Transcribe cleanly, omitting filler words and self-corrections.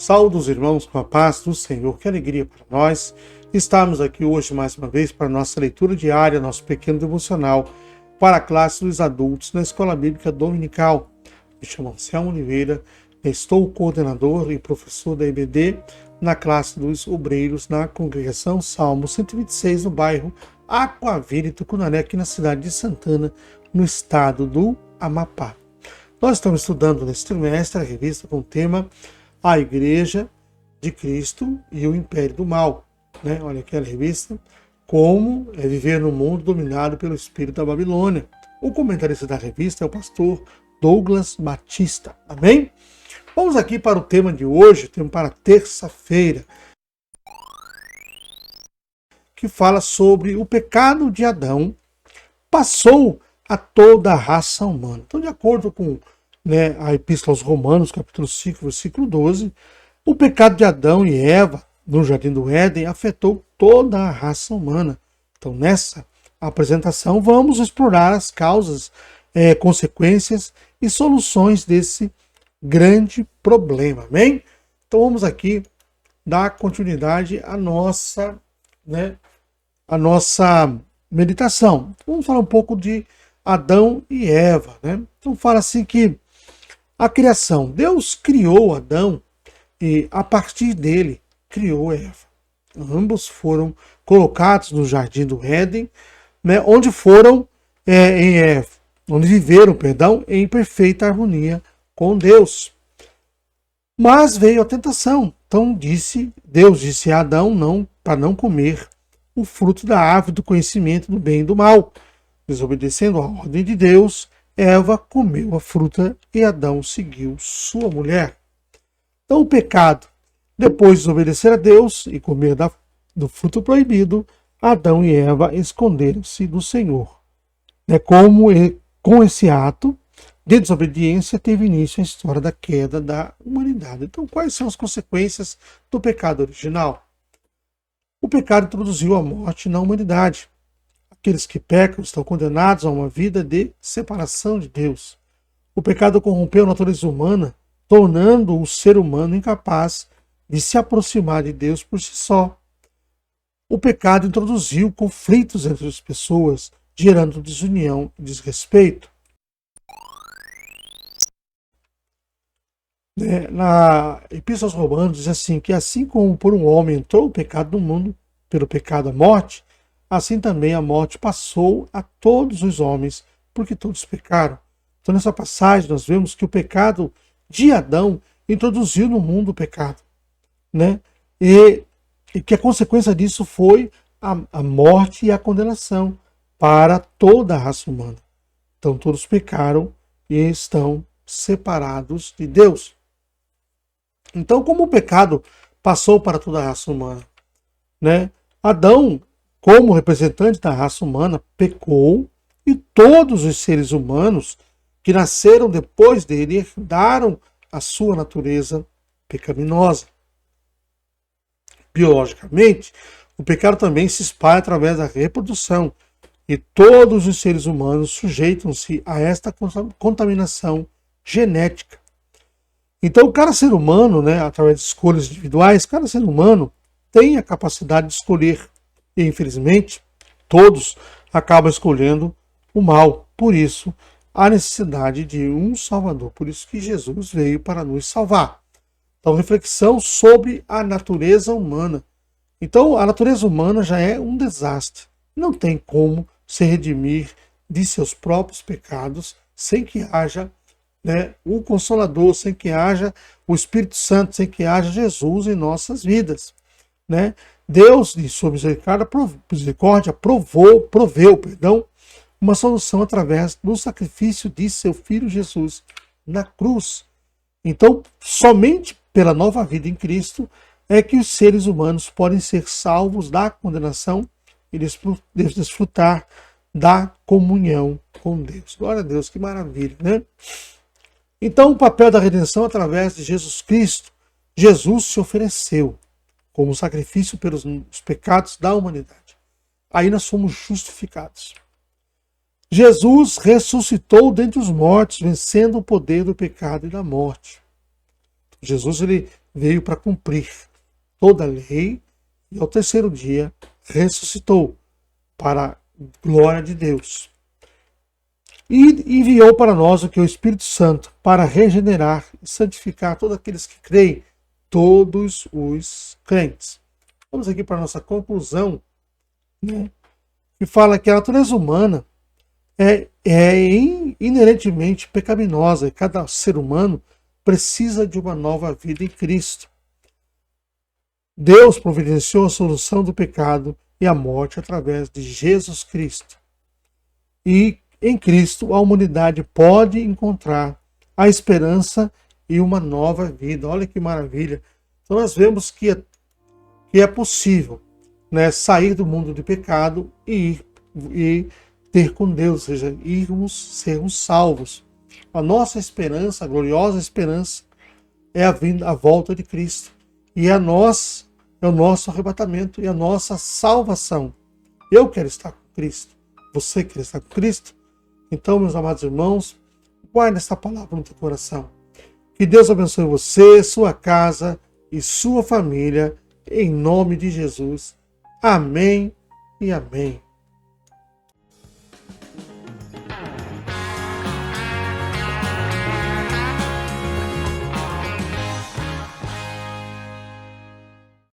Saúdos, irmãos, com a paz do Senhor. Que alegria para nós estarmos aqui hoje mais uma vez para a nossa leitura diária, nosso pequeno devocional para a classe dos adultos na Escola Bíblica Dominical. Me chamo Anselmo Oliveira, estou coordenador e professor da EBD na classe dos obreiros na congregação Salmo 126, no bairro Aquavira, Tucunaré, aqui na cidade de Santana, no estado do Amapá. Nós estamos estudando nesse trimestre a revista com o tema A Igreja de Cristo e o Império do Mal. Olha aqui a revista, Como é Viver no Mundo Dominado pelo Espírito da Babilônia. O comentarista da revista é o pastor Douglas Batista. Amém? Vamos aqui para o tema de hoje, tema para terça-feira, que fala sobre o pecado de Adão passou a toda a raça humana. Então, de acordo com a Epístola aos Romanos, capítulo 5, versículo 12, o pecado de Adão e Eva no Jardim do Éden afetou toda a raça humana. Então, nessa apresentação, vamos explorar as causas, consequências e soluções desse grande problema. Amém? Então, vamos aqui dar continuidade à nossa meditação. Vamos falar um pouco de Adão e Eva. Então, fala assim que a criação, Deus criou Adão e a partir dele criou Eva. Ambos foram colocados no Jardim do Éden, onde viveram, em perfeita harmonia com Deus. Mas veio a tentação. Então Deus disse a Adão para não comer o fruto da árvore do conhecimento do bem e do mal. Desobedecendo a ordem de Deus, Eva comeu a fruta e Adão seguiu sua mulher. Então o pecado, depois de desobedecer a Deus e comer do fruto proibido, Adão e Eva esconderam-se do Senhor. Com esse ato de desobediência teve início a história da queda da humanidade. Então, quais são as consequências do pecado original? O pecado introduziu a morte na humanidade. Aqueles que pecam estão condenados a uma vida de separação de Deus. O pecado corrompeu a natureza humana, tornando o ser humano incapaz de se aproximar de Deus por si só. O pecado introduziu conflitos entre as pessoas, gerando desunião e desrespeito. Na Epístola aos Romanos diz assim, que assim como por um homem entrou o pecado no mundo, pelo pecado a morte, assim também a morte passou a todos os homens, porque todos pecaram. Então nessa passagem nós vemos que o pecado de Adão introduziu no mundo o pecado. E que a consequência disso foi a morte e a condenação para toda a raça humana. Então todos pecaram e estão separados de Deus. Então, como o pecado passou para toda a raça humana? Adão, como representante da raça humana, pecou e todos os seres humanos que nasceram depois dele herdaram a sua natureza pecaminosa. Biologicamente, o pecado também se espalha através da reprodução e todos os seres humanos sujeitam-se a esta contaminação genética. Então, cada ser humano, através de escolhas individuais, cada ser humano tem a capacidade de escolher. E, infelizmente, todos acabam escolhendo o mal. Por isso, há necessidade de um Salvador. Por isso que Jesus veio para nos salvar. Então, reflexão sobre a natureza humana. Então, a natureza humana já é um desastre. Não tem como se redimir de seus próprios pecados sem que haja o Consolador, sem que haja o Espírito Santo, sem que haja Jesus em nossas vidas. Deus, de sua misericórdia, proveu uma solução através do sacrifício de seu Filho Jesus na cruz. Então, somente pela nova vida em Cristo é que os seres humanos podem ser salvos da condenação e desfrutar da comunhão com Deus. Glória a Deus, que maravilha, Então, o papel da redenção através de Jesus Cristo. Jesus se ofereceu como sacrifício pelos pecados da humanidade. Aí nós fomos justificados. Jesus ressuscitou dentre os mortos, vencendo o poder do pecado e da morte. Jesus ele veio para cumprir toda a lei e ao terceiro dia ressuscitou para a glória de Deus. E enviou para nós o que é o Espírito Santo para regenerar e santificar todos aqueles que creem, todos os crentes. Vamos aqui para a nossa conclusão, né, que fala que a natureza humana é inerentemente pecaminosa e cada ser humano precisa de uma nova vida em Cristo. Deus providenciou a solução do pecado e a morte através de Jesus Cristo. E em Cristo a humanidade pode encontrar a esperança e uma nova vida. Olha que maravilha! Então nós vemos que é possível, né, sair do mundo de pecado e ter com Deus, ou seja, sermos salvos. A nossa esperança, a gloriosa esperança, é a volta de Cristo. E é o nosso arrebatamento e a nossa salvação. Eu quero estar com Cristo. Você quer estar com Cristo? Então, meus amados irmãos, guarde essa palavra no teu coração. Que Deus abençoe você, sua casa e sua família, em nome de Jesus. Amém e amém.